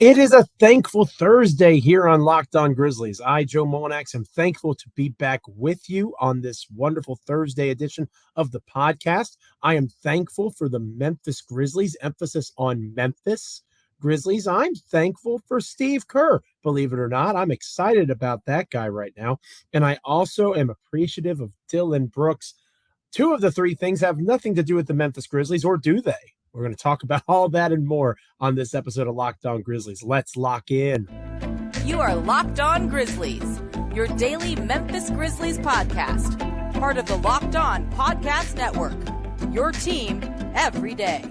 It is a thankful Thursday here on Locked On Grizzlies. I, Joe Mullinax, am thankful to be back with you on this wonderful Thursday edition of the podcast. I am thankful for the Memphis Grizzlies, emphasis on Memphis Grizzlies. I'm thankful for Steve Kerr, believe it or not. I'm excited about that guy right now. And I also am appreciative of Dillon Brooks. Two of the three things have nothing to do with the Memphis Grizzlies, or do they? We're going to talk about all that and more on this episode of Locked On Grizzlies. Let's lock in. You are Locked On Grizzlies, your daily Memphis Grizzlies podcast, part of the Locked On Podcast Network, your team every day.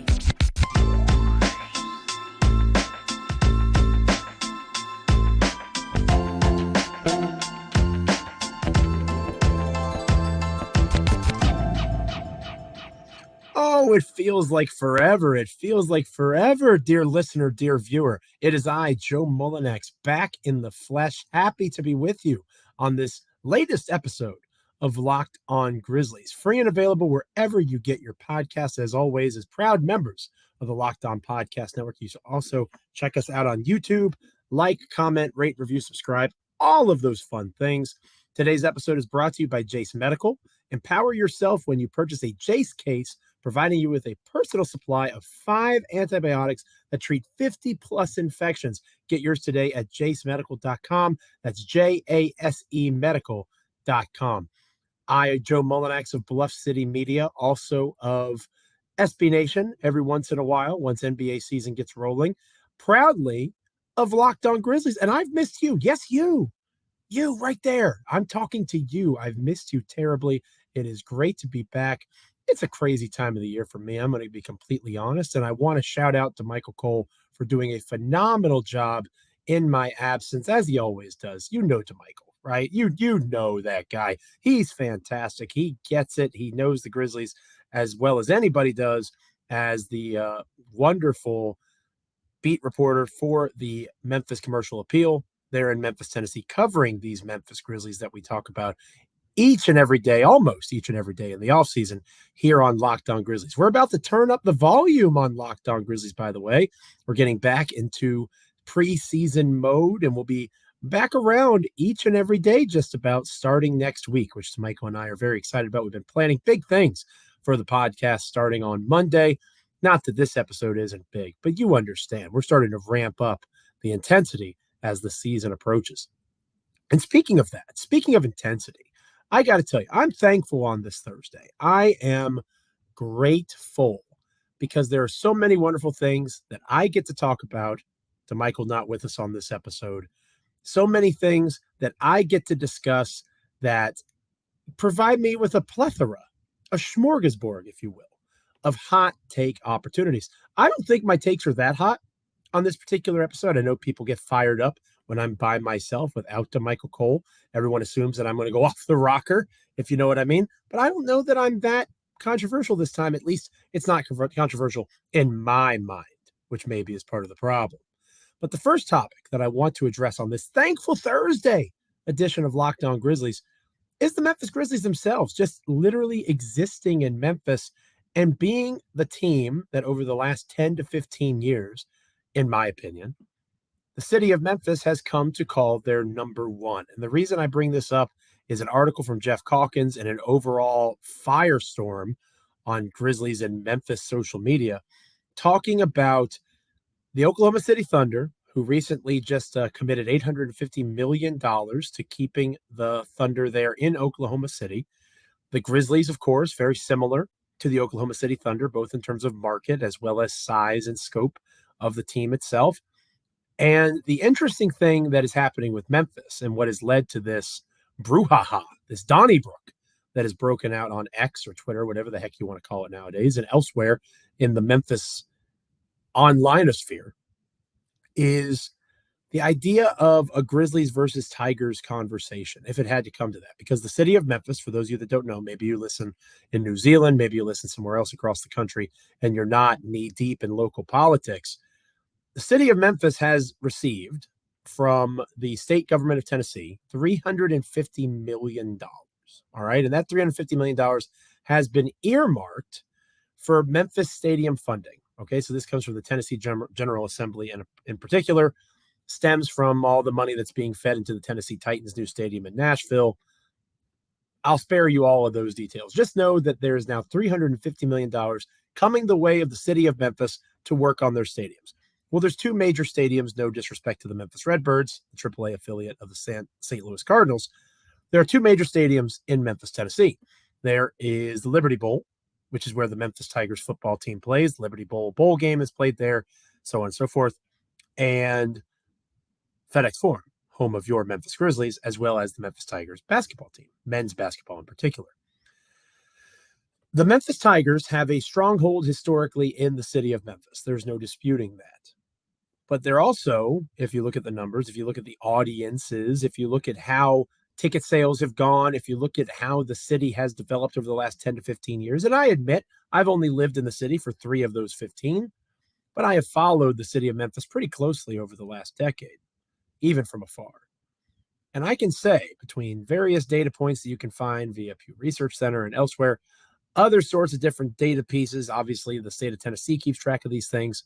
Oh, it feels like forever. It feels like forever, dear listener, dear viewer. It is I, Joe Mullinax, back in the flesh, happy to be with you on this latest episode of Locked On Grizzlies. Free and available wherever you get your podcasts, as always, as proud members of the Locked On Podcast Network. You should also check us out on YouTube, like, comment, rate, review, subscribe, all of those fun things. Today's episode is brought to you by Jase Medical. Empower yourself when you purchase a Jase Case, providing you with a personal supply of 5 antibiotics that treat 50 plus infections. Get yours today at jasemedical.com. That's JASE medical.com. I, Joe Mullinax of Bluff City Media, also of SB Nation, every once in a while, once NBA season gets rolling, proudly of Locked On Grizzlies. And I've missed you. Yes, you right there. I'm talking to you. I've missed you terribly. It is great to be back. It's a crazy time of the year for me. I'm going to be completely honest. And I want to shout out to Michael Cole for doing a phenomenal job in my absence, as he always does. You know, to Michael, right? You know that guy. He's fantastic. He gets it. He knows the Grizzlies as well as anybody does, as the wonderful beat reporter for the Memphis Commercial Appeal there in Memphis, Tennessee, covering these Memphis Grizzlies that we talk about each and every day, almost each and every day in the offseason here on Locked On Grizzlies. We're about to turn up the volume on Locked On Grizzlies, by the way. We're getting back into preseason mode, and we'll be back around each and every day just about starting next week, which Michael and I are very excited about. We've been planning big things for the podcast starting on Monday. Not that this episode isn't big, but you understand. We're starting to ramp up the intensity as the season approaches. And speaking of that, speaking of intensity, I got to tell you, I'm thankful on this Thursday. I am grateful because there are so many wonderful things that I get to talk about, to Michael not with us on this episode. So many things that I get to discuss that provide me with a plethora, a smorgasbord, if you will, of hot take opportunities. I don't think my takes are that hot on this particular episode. I know people get fired up when I'm by myself without Michael Cole. Everyone assumes that I'm going to go off the rocker, if you know what I mean. But I don't know that I'm that controversial this time. At least it's not controversial in my mind, which maybe is part of the problem. But the first topic that I want to address on this thankful Thursday edition of Locked On Grizzlies is the Memphis Grizzlies themselves, just literally existing in Memphis and being the team that over the last 10 to 15 years, in my opinion, the city of Memphis has come to call their number one. And the reason I bring this up is an article from Jeff Calkins and an overall firestorm on Grizzlies and Memphis social media talking about the Oklahoma City Thunder, who recently just committed $850 million to keeping the Thunder there in Oklahoma City. The Grizzlies, of course, very similar to the Oklahoma City Thunder, both in terms of market as well as size and scope of the team itself. And the interesting thing that is happening with Memphis and what has led to this brouhaha, this Donnybrook that has broken out on X or Twitter, whatever the heck you want to call it nowadays, and elsewhere in the Memphis onlineosphere, is the idea of a Grizzlies versus Tigers conversation, if it had to come to that. Because the city of Memphis, for those of you that don't know, maybe you listen in New Zealand, maybe you listen somewhere else across the country, and you're not knee deep in local politics. The city of Memphis has received from the state government of Tennessee $350 million. All right. And that $350 million has been earmarked for Memphis Stadium funding. Okay, so this comes from the Tennessee General Assembly, and in particular stems from all the money that's being fed into the Tennessee Titans' new stadium in Nashville. I'll spare you all of those details. Just know that there is now $350 million coming the way of the city of Memphis to work on their stadiums. Well, there's two major stadiums, no disrespect to the Memphis Redbirds, the AAA affiliate of the St. Louis Cardinals. There are two major stadiums in Memphis, Tennessee. There is the Liberty Bowl, which is where the Memphis Tigers football team plays. The Liberty Bowl game is played there, so on and so forth. And FedEx Forum, home of your Memphis Grizzlies, as well as the Memphis Tigers basketball team, men's basketball in particular. The Memphis Tigers have a stronghold historically in the city of Memphis. There's no disputing that. But they're also, if you look at the numbers, if you look at the audiences, if you look at how ticket sales have gone, if you look at how the city has developed over the last 10 to 15 years, and I admit I've only lived in the city for 3 of those 15, but I have followed the city of Memphis pretty closely over the last decade, even from afar. And I can say, between various data points that you can find via Pew Research Center and elsewhere, other sorts of different data pieces, obviously the state of Tennessee keeps track of these things.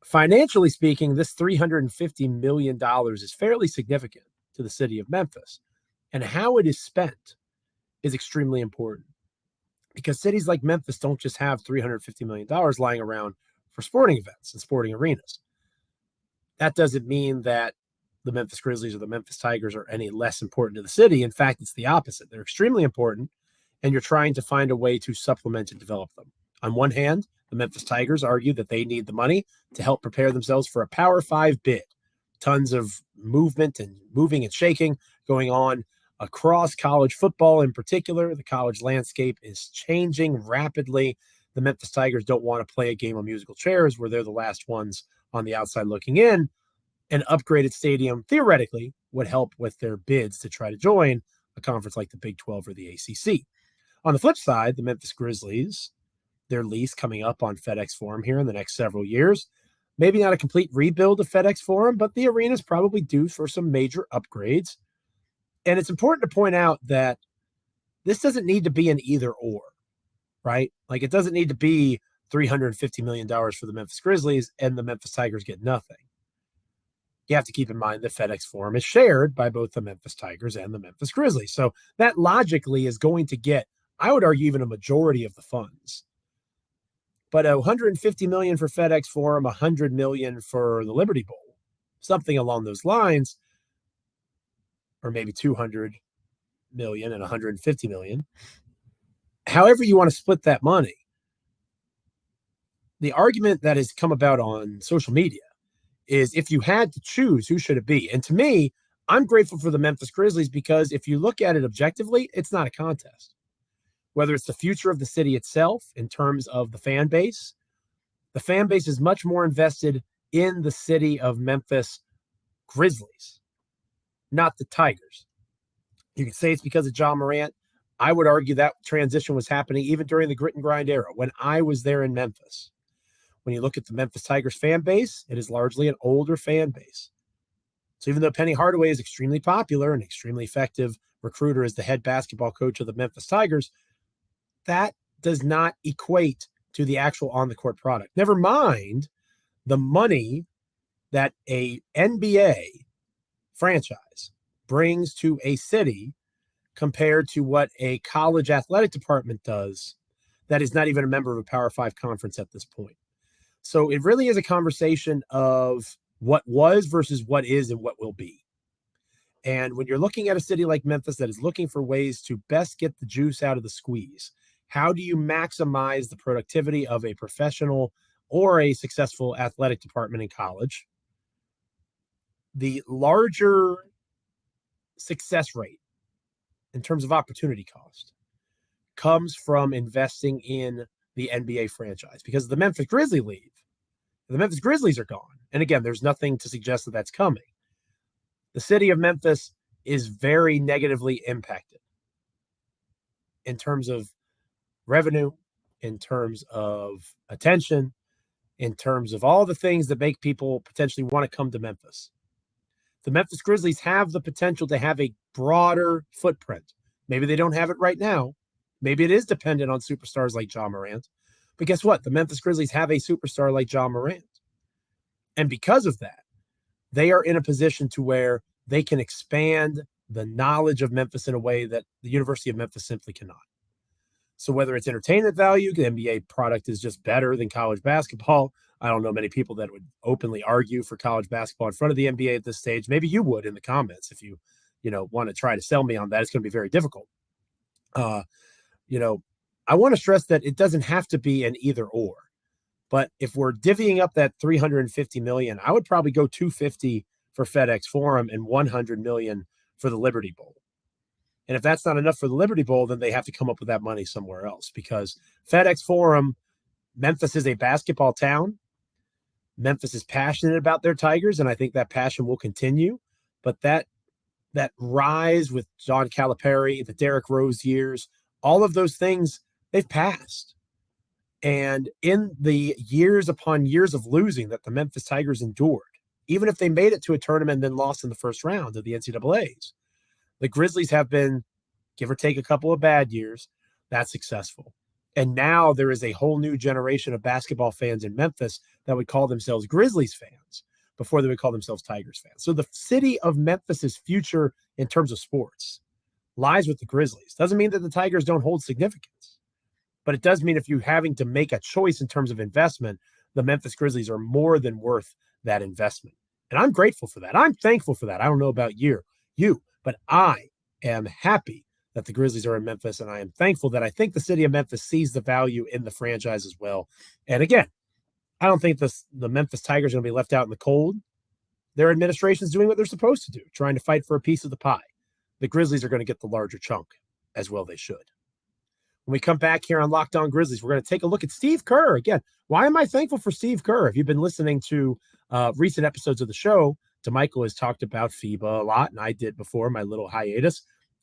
Financially speaking, this $350 million is fairly significant to the city of Memphis. And how it is spent is extremely important, because cities like Memphis don't just have $350 million lying around for sporting events and sporting arenas. That doesn't mean that the Memphis Grizzlies or the Memphis Tigers are any less important to the city. In fact, it's the opposite. They're extremely important, and you're trying to find a way to supplement and develop them. On one hand, the Memphis Tigers argue that they need the money to help prepare themselves for a Power 5 bid. Tons of movement and moving and shaking going on across college football in particular. The college landscape is changing rapidly. The Memphis Tigers don't want to play a game of musical chairs where they're the last ones on the outside looking in. An upgraded stadium, theoretically, would help with their bids to try to join a conference like the Big 12 or the ACC. On the flip side, the Memphis Grizzlies, their lease coming up on FedEx Forum here in the next several years. Maybe not a complete rebuild of FedEx Forum, but the arena is probably due for some major upgrades. And it's important to point out that this doesn't need to be an either or, right? Like, it doesn't need to be $350 million for the Memphis Grizzlies and the Memphis Tigers get nothing. You have to keep in mind that FedEx Forum is shared by both the Memphis Tigers and the Memphis Grizzlies. So that logically is going to get, I would argue, even a majority of the funds. But $150 million for FedEx Forum, $100 million for the Liberty Bowl, something along those lines, or maybe $200 million and $150 million. However you want to split that money, the argument that has come about on social media is, if you had to choose, who should it be? And to me, I'm grateful for the Memphis Grizzlies, because if you look at it objectively, it's not a contest. Whether it's the future of the city itself in terms of the fan base is much more invested in the city of Memphis Grizzlies, not the Tigers. You can say it's because of John Morant. I would argue that transition was happening even during the grit and grind era when I was there in Memphis. When you look at the Memphis Tigers fan base, it is largely an older fan base. So even though Penny Hardaway is extremely popular and extremely effective recruiter as the head basketball coach of the Memphis Tigers, that does not equate to the actual on-the-court product. Never mind the money that a NBA franchise brings to a city compared to what a college athletic department does that is not even a member of a Power 5 conference at this point. So it really is a conversation of what was versus what is and what will be. And when you're looking at a city like Memphis that is looking for ways to best get the juice out of the squeeze, how do you maximize the productivity of a professional or a successful athletic department in college? The larger success rate in terms of opportunity cost comes from investing in the NBA franchise, because the Memphis Grizzlies leave. The Memphis Grizzlies are gone. And again, there's nothing to suggest that that's coming. The city of Memphis is very negatively impacted in terms of revenue, in terms of attention, in terms of all the things that make people potentially want to come to Memphis. The Memphis Grizzlies have the potential to have a broader footprint. Maybe they don't have it right now. Maybe it is dependent on superstars like John Morant. But guess what? The Memphis Grizzlies have a superstar like John Morant. And because of that, they are in a position to where they can expand the knowledge of Memphis in a way that the University of Memphis simply cannot. So whether it's entertainment value, the NBA product is just better than college basketball. I don't know many people that would openly argue for college basketball in front of the NBA at this stage. Maybe you would in the comments if you want to try to sell me on that. It's going to be very difficult. I want to stress that it doesn't have to be an either or. But if we're divvying up that $350 million, I would probably go $250 for FedEx Forum and $100 million for the Liberty Bowl. And if that's not enough for the Liberty Bowl, then they have to come up with that money somewhere else, because FedEx Forum, Memphis is a basketball town. Memphis is passionate about their Tigers, and I think that passion will continue. But that rise with John Calipari, the Derrick Rose years, all of those things, they've passed. And in the years upon years of losing that the Memphis Tigers endured, even if they made it to a tournament and then lost in the first round of the NCAAs, the Grizzlies have been, give or take a couple of bad years, that successful. And now there is a whole new generation of basketball fans in Memphis that would call themselves Grizzlies fans before they would call themselves Tigers fans. So the city of Memphis's future in terms of sports lies with the Grizzlies. Doesn't mean that the Tigers don't hold significance, but it does mean if you're having to make a choice in terms of investment, the Memphis Grizzlies are more than worth that investment. And I'm grateful for that. I'm thankful for that. I don't know about you, but I am happy that the Grizzlies are in Memphis, and I am thankful that I think the city of Memphis sees the value in the franchise as well. And again, I don't think the Memphis Tigers are going to be left out in the cold. Their administration is doing what they're supposed to do, trying to fight for a piece of the pie. The Grizzlies are going to get the larger chunk, as well they should. When we come back here on Locked On Grizzlies, we're going to take a look at Steve Kerr. Again, why am I thankful for Steve Kerr? If you've been listening to recent episodes of the show, DeMichael has talked about FIBA a lot, and I did before my little hiatus.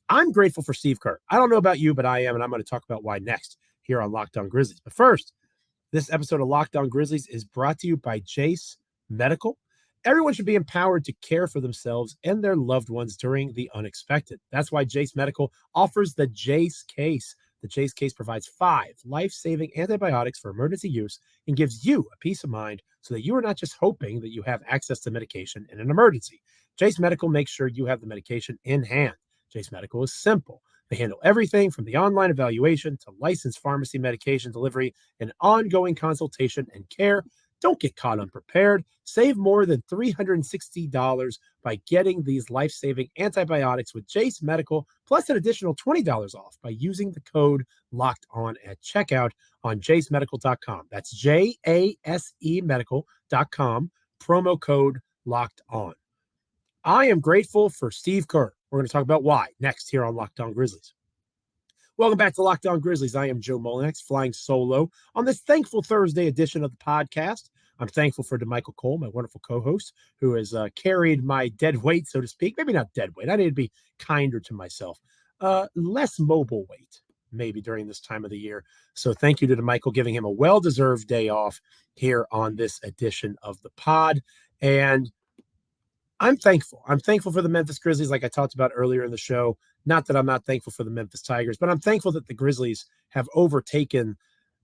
I'm grateful for Steve Kerr. I don't know about you, but I am, and I'm going to talk about why next here on Locked On Grizzlies. But first, this episode of Locked On Grizzlies is brought to you by Jase Medical. Everyone should be empowered to care for themselves and their loved ones during the unexpected. That's why Jase Medical offers the Jase Case. The Jase Case provides 5 life-saving antibiotics for emergency use and gives you a peace of mind so that you are not just hoping that you have access to medication in an emergency. Jase Medical makes sure you have the medication in hand. Jase Medical is simple. They handle everything from the online evaluation to licensed pharmacy medication delivery and ongoing consultation and care. Don't get caught unprepared. Save more than $360 by getting these life-saving antibiotics with Jase Medical, plus an additional $20 off by using the code LOCKEDON at checkout on jasemedical.com. That's JASE medical.com, promo code LOCKEDON. I am grateful for Steve Kerr. We're going to talk about why next here on Locked On Grizzlies. Welcome back to Locked On Grizzlies. I am Joe Mullinax, flying solo on this thankful Thursday edition of the podcast. I'm thankful for DeMichael Cole, my wonderful co-host, who has carried my dead weight, so to speak. Maybe not dead weight. I need to be kinder to myself. Less mobile weight, maybe, during this time of the year. So thank you to DeMichael, giving him a well-deserved day off here on this edition of the pod. And I'm thankful. I'm thankful for the Memphis Grizzlies, like I talked about earlier in the show. Not that I'm not thankful for the Memphis Tigers, but I'm thankful that the Grizzlies have overtaken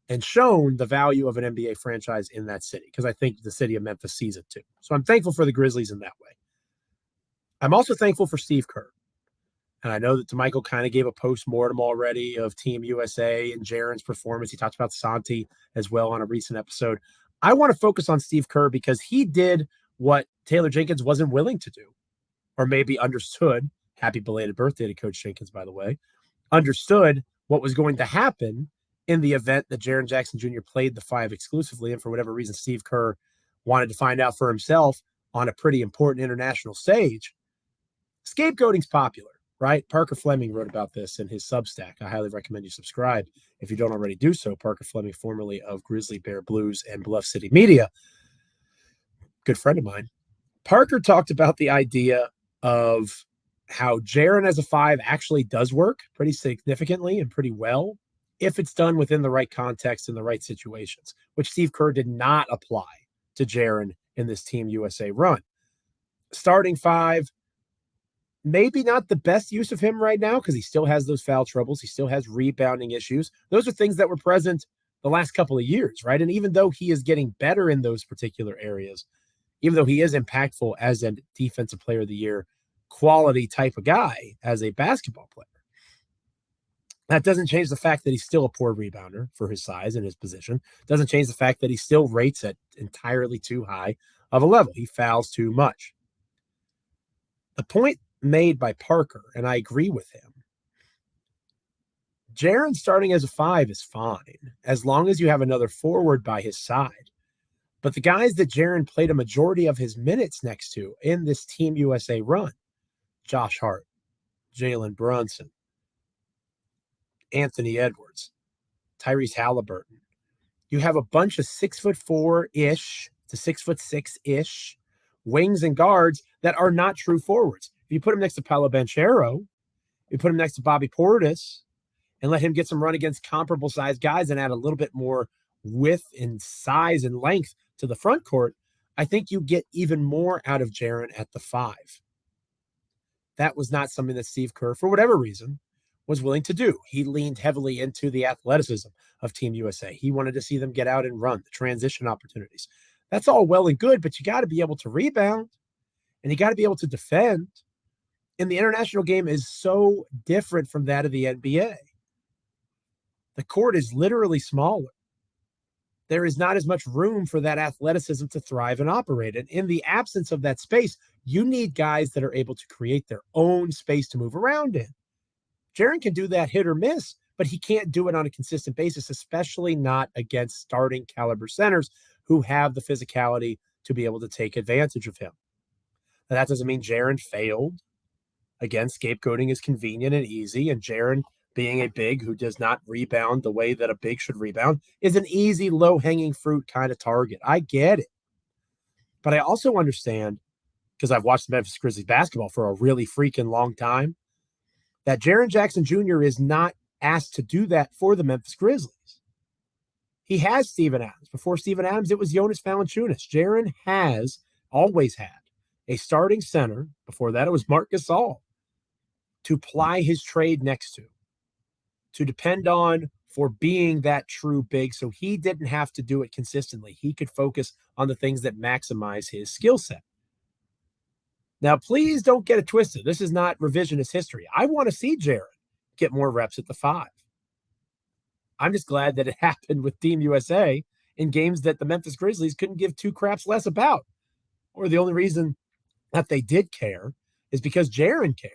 and shown the value of an NBA franchise in that city, because I think the city of Memphis sees it too. So I'm thankful for the Grizzlies in that way. I'm also thankful for Steve Kerr. And I know that DeMichael kind of gave a post-mortem already of Team USA and Jaren's performance. He talked about Santi as well on a recent episode. I want to focus on Steve Kerr because he did what Taylor Jenkins wasn't willing to do, or maybe understood. Happy belated birthday to Coach Jenkins, by the way. Understood what was going to happen in the event that Jaren Jackson Jr. played the 5 exclusively. And for whatever reason, Steve Kerr wanted to find out for himself on a pretty important international stage. Scapegoating's popular, right? Parker Fleming wrote about this in his Substack. I highly recommend you subscribe if you don't already do so. Parker Fleming, formerly of Grizzly Bear Blues and Bluff City Media, good friend of mine. Parker talked about the idea of how Jaren as a 5 actually does work pretty significantly and pretty well if it's done within the right context and the right situations, which Steve Kerr did not apply to Jaren in this Team USA run. Starting 5, maybe not the best use of him right now because he still has those foul troubles. He still has rebounding issues. Those are things that were present the last couple of years, right? And even though he is getting better in those particular areas, even though he is impactful as a defensive player of the year, quality type of guy as a basketball player, that doesn't change the fact that he's still a poor rebounder for his size and his position. Doesn't change the fact that he still rates at entirely too high of a level. He fouls too much. The point made by Parker, and I agree with him, Jaren starting as a 5 is fine as long as you have another forward by his side. But the guys that Jaren played a majority of his minutes next to in this Team USA run, Josh Hart, Jalen Brunson, Anthony Edwards, Tyrese Halliburton. You have a bunch of 6'4"-ish to 6'6"-ish wings and guards that are not true forwards. If you put him next to Paolo Banchero, you put him next to Bobby Portis, and let him get some run against comparable sized guys and add a little bit more width and size and length to the front court, I think you get even more out of Jaren at the 5. That was not something that Steve Kerr, for whatever reason, was willing to do. He leaned heavily into the athleticism of Team USA. He wanted to see them get out and run, the transition opportunities. That's all well and good, but you got to be able to rebound, and you got to be able to defend. And the international game is so different from that of the NBA. The court is literally smaller. There is not as much room for that athleticism to thrive and operate. And in the absence of that space, you need guys that are able to create their own space to move around in. Jaren can do that hit or miss, but he can't do it on a consistent basis, especially not against starting caliber centers who have the physicality to be able to take advantage of him. Now, that doesn't mean Jaren failed. Again, scapegoating is convenient and easy, and Jaren, being a big who does not rebound the way that a big should rebound, is an easy, low-hanging fruit kind of target. I get it. But I also understand, because I've watched the Memphis Grizzlies basketball for a really freaking long time, that Jaren Jackson Jr. is not asked to do that for the Memphis Grizzlies. He has Steven Adams. Before Steven Adams, it was Jonas Valanciunas. Jaren has, always had, a starting center. Before that, it was Marc Gasol to ply his trade next to depend on for being that true big, so he didn't have to do it consistently. He could focus on the things that maximize his skill set. Now, please don't get it twisted. This is not revisionist history. I want to see Jaren get more reps at the 5. I'm just glad that it happened with Team USA in games that the Memphis Grizzlies couldn't give 2 craps less about. Or the only reason that they did care is because Jaren cared.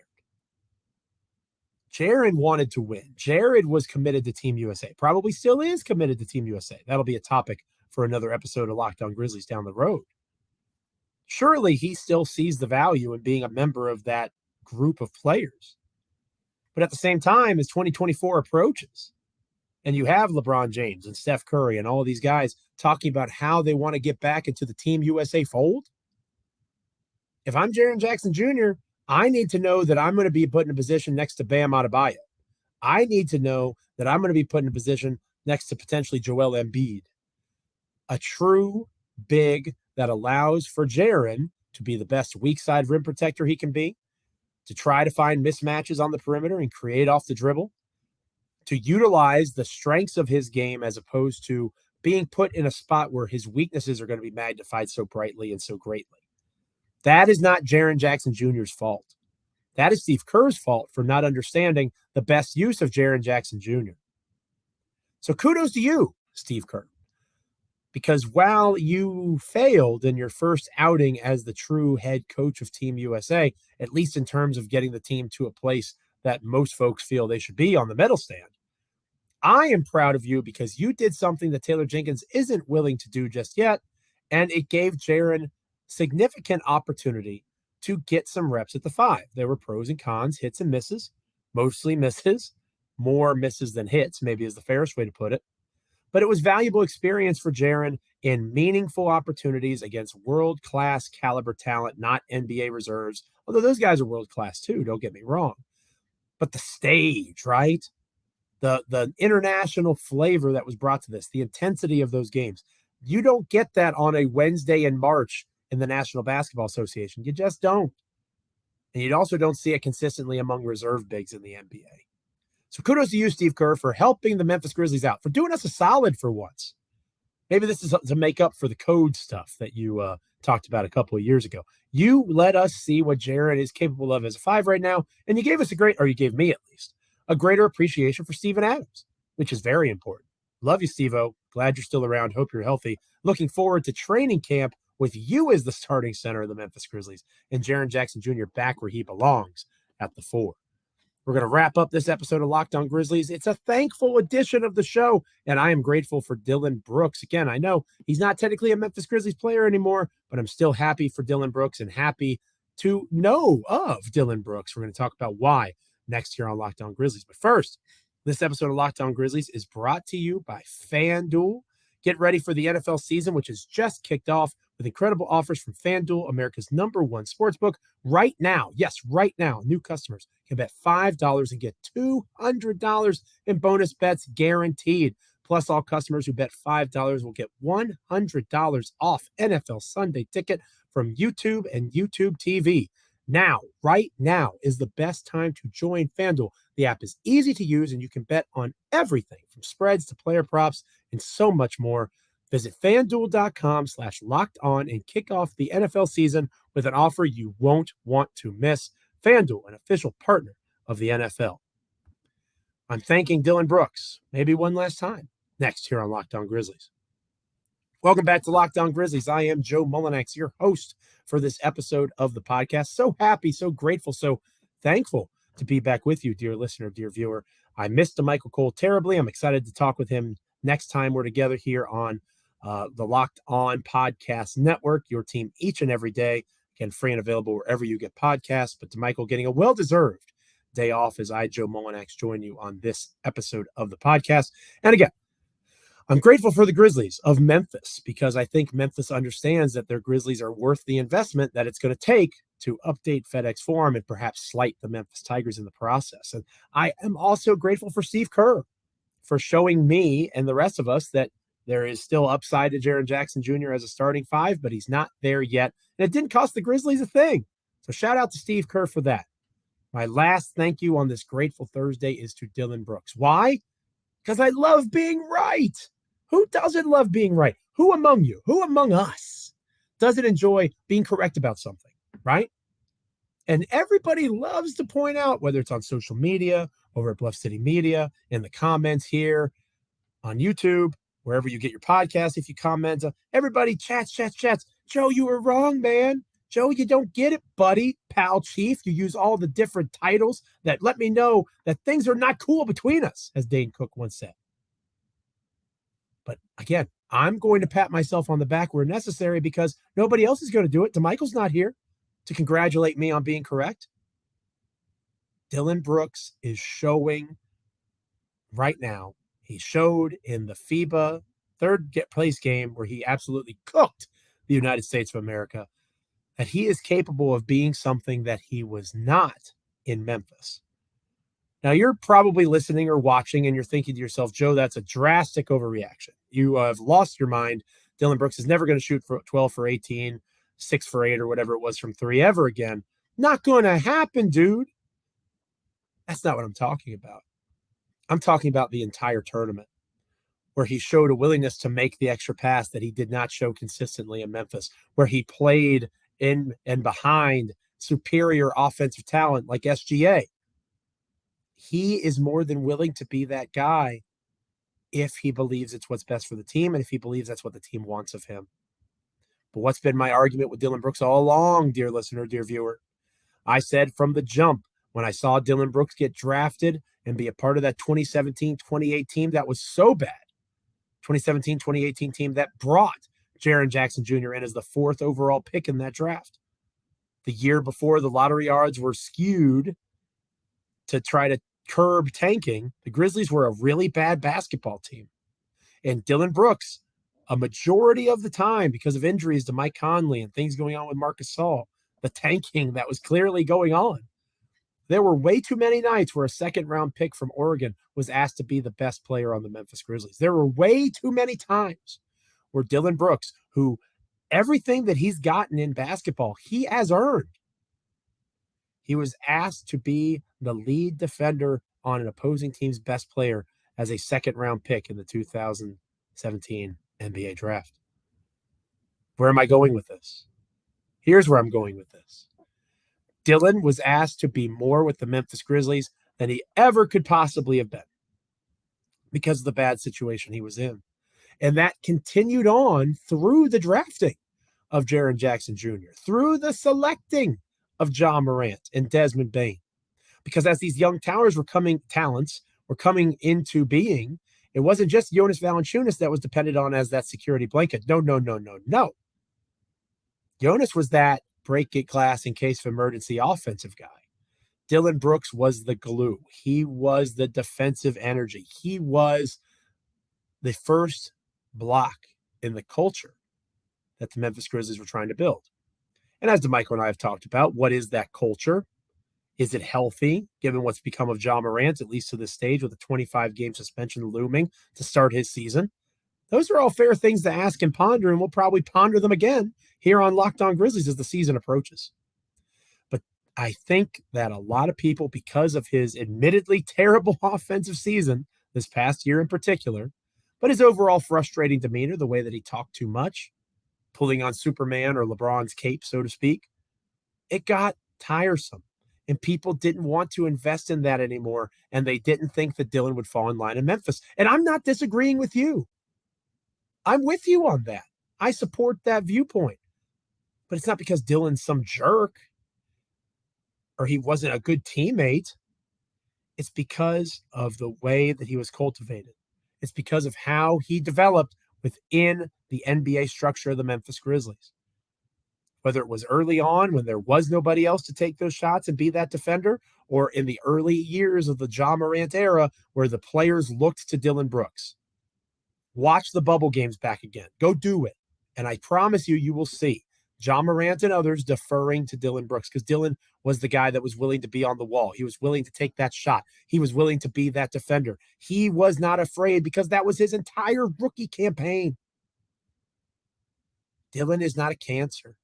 Jaren wanted to win. Jared was committed to Team USA. Probably still is committed to Team USA. That'll be a topic for another episode of Locked On Grizzlies down the road. Surely he still sees the value in being a member of that group of players. But at the same time, as 2024 approaches, and you have LeBron James and Steph Curry and all of these guys talking about how they want to get back into the Team USA fold, if I'm Jaren Jackson Jr., I need to know that I'm going to be put in a position next to Bam Adebayo. I need to know that I'm going to be put in a position next to potentially Joel Embiid. A true big that allows for Jaren to be the best weak side rim protector he can be, to try to find mismatches on the perimeter and create off the dribble, to utilize the strengths of his game as opposed to being put in a spot where his weaknesses are going to be magnified so brightly and so greatly. That is not Jaren Jackson Jr.'s fault. That is Steve Kerr's fault for not understanding the best use of Jaren Jackson Jr. So kudos to you, Steve Kerr. Because while you failed in your first outing as the true head coach of Team USA, at least in terms of getting the team to a place that most folks feel they should be on the medal stand, I am proud of you because you did something that Taylor Jenkins isn't willing to do just yet, and it gave Jaren significant opportunity to get some reps at the 5. There were pros and cons, hits and misses, mostly misses, more misses than hits, maybe is the fairest way to put it. But it was valuable experience for Jaren in meaningful opportunities against world-class caliber talent, not NBA reserves, although those guys are world-class too, don't get me wrong. But the stage, right? The international flavor that was brought to this, the intensity of those games, you don't get that on a Wednesday in March in the National Basketball Association. You just don't. And you also don't see it consistently among reserve bigs in the NBA. So kudos to you, Steve Kerr, for helping the Memphis Grizzlies out, for doing us a solid for once. Maybe this is to make up for the code stuff that you talked about a couple of years ago. You let us see what Jaren is capable of as a 5 right now, and you gave us you gave me at least, a greater appreciation for Steven Adams, which is very important. Love you, Steve-O. Glad you're still around. Hope you're healthy. Looking forward to training camp with you as the starting center of the Memphis Grizzlies and Jaren Jackson Jr. back where he belongs at the 4. We're going to wrap up this episode of Locked On Grizzlies. It's a thankful edition of the show, and I am grateful for Dillon Brooks. Again, I know he's not technically a Memphis Grizzlies player anymore, but I'm still happy for Dillon Brooks and happy to know of Dillon Brooks. We're going to talk about why next here on Locked On Grizzlies. But first, this episode of Locked On Grizzlies is brought to you by FanDuel. Get ready for the NFL season, which has just kicked off with incredible offers from FanDuel, America's #1 sportsbook. Right now, yes, right now, new customers can bet $5 and get $200 in bonus bets guaranteed. Plus, all customers who bet $5 will get $100 off NFL Sunday Ticket from YouTube and YouTube TV. Now, right now is the best time to join FanDuel. The app is easy to use, and you can bet on everything from spreads to player props and so much more. Visit FanDuel.com/lockedon and kick off the NFL season with an offer you won't want to miss. FanDuel, an official partner of the NFL. I'm thanking Dillon Brooks, maybe one last time, next here on Locked On Grizzlies. Welcome back to Locked On Grizzlies. I am Joe Mullinax, your host for this episode of the podcast. So happy, so grateful, so thankful to be back with you, dear listener, dear viewer. I missed Michael Cole terribly. I'm excited to talk with him next time we're together here on the Locked On Podcast Network, your team each and every day. Again, free and available wherever you get podcasts. But to Michael, getting a well-deserved day off as I, Joe Mullinax, join you on this episode of the podcast. And again, I'm grateful for the Grizzlies of Memphis because I think Memphis understands that their Grizzlies are worth the investment that it's going to take to update FedEx Forum and perhaps slight the Memphis Tigers in the process. And I am also grateful for Steve Kerr for showing me and the rest of us that there is still upside to Jaren Jackson Jr. as a starting 5, but he's not there yet. And it didn't cost the Grizzlies a thing. So shout out to Steve Kerr for that. My last thank you on this grateful Thursday is to Dillon Brooks. Why? Because I love being right. Who doesn't love being right? Who among you, who among us doesn't enjoy being correct about something, right? And everybody loves to point out, whether it's on social media, over at Bluff City Media, in the comments here, on YouTube, wherever you get your podcast, if you comment, everybody chats. Joe, you were wrong, man. Joe, you don't get it, buddy, pal, chief. You use all the different titles that let me know that things are not cool between us, as Dane Cook once said. But again, I'm going to pat myself on the back where necessary because nobody else is going to do it. DeMichael's not here to congratulate me on being correct. Dillon Brooks is showing right now. He showed in the FIBA third place game where he absolutely cooked the United States of America that he is capable of being something that he was not in Memphis. Now, you're probably listening or watching and you're thinking to yourself, Joe, that's a drastic overreaction. You have lost your mind. Dillon Brooks is never going to shoot for 12 for 18, 6 for 8, or whatever it was from 3 ever again. Not going to happen, dude. That's not what I'm talking about. I'm talking about the entire tournament where he showed a willingness to make the extra pass that he did not show consistently in Memphis, where he played in and behind superior offensive talent like SGA. He is more than willing to be that guy if he believes it's what's best for the team and if he believes that's what the team wants of him. But what's been my argument with Dillon Brooks all along, dear listener, dear viewer? I said from the jump when I saw Dillon Brooks get drafted and be a part of that 2017-28 team that was so bad, 2017-2018 team that brought Jaren Jackson Jr. in as the 4th overall pick in that draft. The year before the lottery odds were skewed to try to curb tanking, the Grizzlies were a really bad basketball team. And Dillon Brooks, a majority of the time, because of injuries to Mike Conley and things going on with Marc Gasol, the tanking that was clearly going on, there were way too many nights where a second-round pick from Oregon was asked to be the best player on the Memphis Grizzlies. There were way too many times where Dillon Brooks, who everything that he's gotten in basketball, he has earned. He was asked to be the lead defender on an opposing team's best player as a second-round pick in the 2017 NBA draft. Where am I going with this? Here's where I'm going with this. Dillon was asked to be more with the Memphis Grizzlies than he ever could possibly have been because of the bad situation he was in. And that continued on through the drafting of Jaren Jackson Jr., through the selecting of Ja Morant and Desmond Bane. Because as these young talents were coming into being, it wasn't just Jonas Valanciunas that was depended on as that security blanket. No. Jonas was that break it glass in case of emergency offensive guy. Dillon Brooks was the glue. He was the defensive energy. He was the first block in the culture that the Memphis Grizzlies were trying to build. And as DeMichael and I have talked about, what is that culture? Is it healthy, given what's become of Ja Morant, at least to this stage, with a 25-game suspension looming to start his season? Those are all fair things to ask and ponder, and we'll probably ponder them again here on Locked On Grizzlies as the season approaches. But I think that a lot of people, because of his admittedly terrible offensive season this past year in particular, but his overall frustrating demeanor, the way that he talked too much, pulling on Superman or LeBron's cape, so to speak, it got tiresome. And people didn't want to invest in that anymore, and they didn't think that Dillon would fall in line in Memphis. And I'm not disagreeing with you. I'm with you on that. I support that viewpoint. But it's not because Dillon's some jerk or he wasn't a good teammate. It's because of the way that he was cultivated. It's because of how he developed within the NBA structure of the Memphis Grizzlies. Whether it was early on when there was nobody else to take those shots and be that defender, or in the early years of the Ja Morant era where the players looked to Dillon Brooks. Watch the bubble games back again. Go do it. And I promise you, you will see Ja Morant and others deferring to Dillon Brooks because Dillon was the guy that was willing to be on the wall. He was willing to take that shot. He was willing to be that defender. He was not afraid because that was his entire rookie campaign. Dillon is not a cancer.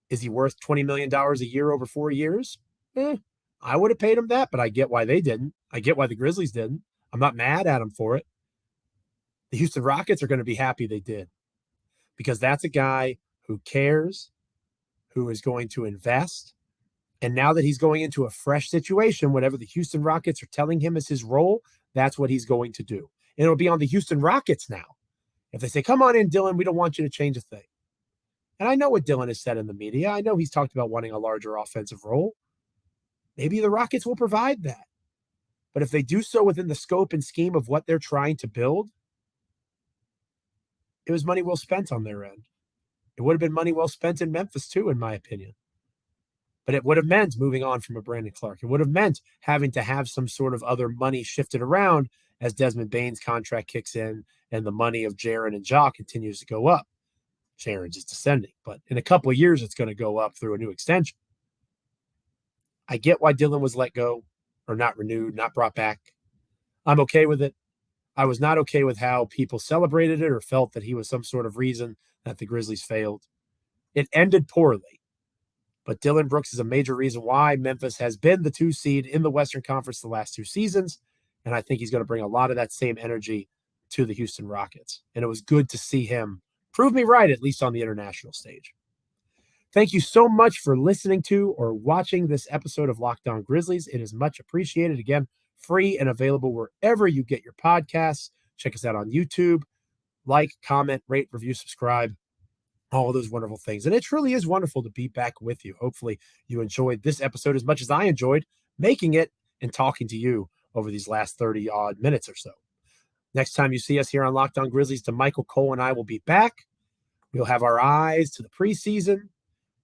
Is he worth $20 million a year over 4 years? I would have paid him that, but I get why they didn't. I get why the Grizzlies didn't. I'm not mad at him for it. The Houston Rockets are going to be happy they did because that's a guy who cares, who is going to invest. And now that he's going into a fresh situation, whatever the Houston Rockets are telling him is his role, that's what he's going to do. And it'll be on the Houston Rockets now. If they say, come on in, Dillon, we don't want you to change a thing. And I know what Dillon has said in the media. I know he's talked about wanting a larger offensive role. Maybe the Rockets will provide that. But if they do so within the scope and scheme of what they're trying to build, it was money well spent on their end. It would have been money well spent in Memphis too, in my opinion. But it would have meant moving on from a Brandon Clark. It would have meant having to have some sort of other money shifted around as Desmond Bane's contract kicks in and the money of Jaren and Ja continues to go up. Jaren's is descending, but in a couple of years, it's going to go up through a new extension. I get why Dillon was let go or not renewed, not brought back. I'm okay with it. I was not okay with how people celebrated it or felt that he was some sort of reason that the Grizzlies failed. It ended poorly, but Dillon Brooks is a major reason why Memphis has been the 2 seed in the Western Conference the last 2 seasons, and I think he's going to bring a lot of that same energy to the Houston Rockets, and it was good to see him prove me right, at least on the international stage. Thank you so much for listening to or watching this episode of Locked On Grizzlies. It is much appreciated. Again, free and available wherever you get your podcasts. Check us out on YouTube. Like, comment, rate, review, subscribe, all those wonderful things. And it truly is wonderful to be back with you. Hopefully you enjoyed this episode as much as I enjoyed making it and talking to you over these last 30-odd minutes or so. Next time you see us here on Locked On Grizzlies, DeMichael Cole and I will be back. We'll have our eyes to the preseason.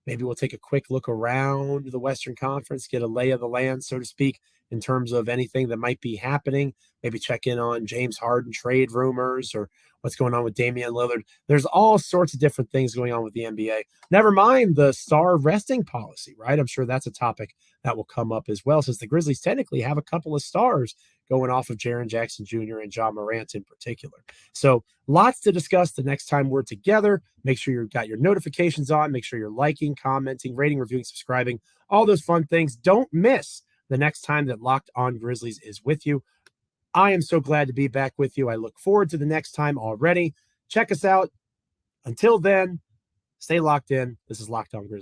Maybe we'll take a quick look around the Western Conference, get a lay of the land, so to speak, in terms of anything that might be happening. Maybe check in on James Harden trade rumors or what's going on with Damian Lillard. There's all sorts of different things going on with the NBA. Never mind the star resting policy, right? I'm sure that's a topic that will come up as well, since the Grizzlies technically have a couple of stars going off of Jaren Jackson Jr. and Ja Morant in particular. So lots to discuss the next time we're together. Make sure you've got your notifications on. Make sure you're liking, commenting, rating, reviewing, subscribing, all those fun things. Don't miss the next time that Locked On Grizzlies is with you. I am so glad to be back with you. I look forward to the next time already. Check us out. Until then, stay locked in. This is Locked On Grizzlies.